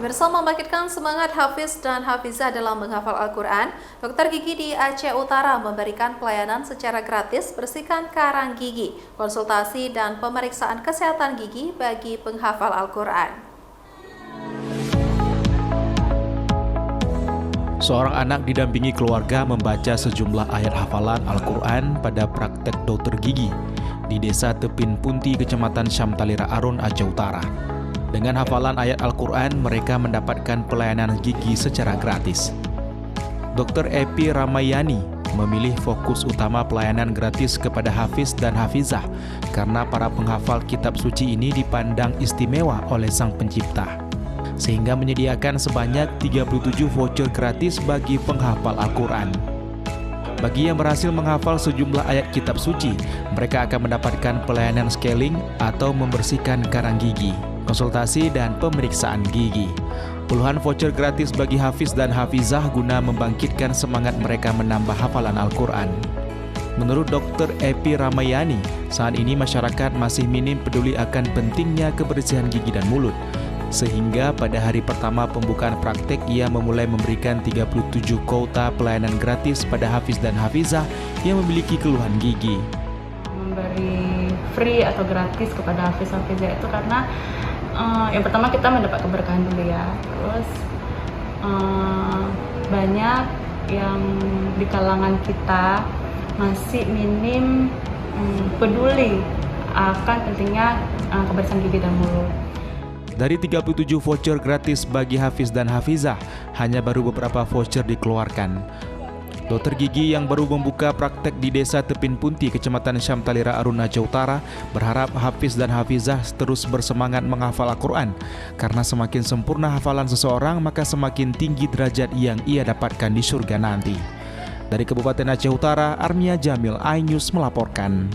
Pemirsa, membangkitkan semangat Hafiz dan Hafizah dalam menghafal Al-Quran, Dokter Gigi di Aceh Utara memberikan pelayanan secara gratis bersihkan karang gigi, konsultasi dan pemeriksaan kesehatan gigi bagi penghafal Al-Quran. Seorang anak didampingi keluarga membaca sejumlah ayat hafalan Al-Quran pada praktek dokter gigi di Desa Tepin Punti, Kecamatan Syamtalira Arun, Aceh Utara. Dengan hafalan ayat Al-Quran, mereka mendapatkan pelayanan gigi secara gratis. Dr. Epi Ramayani memilih fokus utama pelayanan gratis kepada Hafiz dan Hafizah karena para penghafal kitab suci ini dipandang istimewa oleh Sang Pencipta, sehingga menyediakan sebanyak 37 voucher gratis bagi penghafal Al-Quran. Bagi yang berhasil menghafal sejumlah ayat kitab suci, mereka akan mendapatkan pelayanan scaling atau membersihkan karang gigi, konsultasi dan pemeriksaan gigi. Puluhan voucher gratis bagi Hafiz dan Hafizah guna membangkitkan semangat mereka menambah hafalan Al-Quran. Menurut Dr. Epi Ramayani, saat ini masyarakat masih minim peduli akan pentingnya kebersihan gigi dan mulut, sehingga pada hari pertama pembukaan praktek ia memulai memberikan 37 kuota pelayanan gratis pada Hafiz dan Hafizah yang memiliki keluhan gigi. Memberi free atau gratis kepada Hafiz Hafizah itu karena yang pertama kita mendapat keberkahan dulu ya, terus banyak yang di kalangan kita masih minim peduli akan pentingnya kebersihan gigi dan mulut. Dari 37 voucher gratis bagi Hafiz dan Hafizah, hanya baru beberapa voucher dikeluarkan. Dokter gigi yang baru membuka praktek di Desa Tepin Punti, Kecamatan Syamtalira Arun, Aceh Utara, berharap Hafiz dan Hafizah terus bersemangat menghafal Al-Quran, karena semakin sempurna hafalan seseorang, maka semakin tinggi derajat yang ia dapatkan di surga nanti. Dari Kabupaten Aceh Utara, Armia Jamil, iNews melaporkan.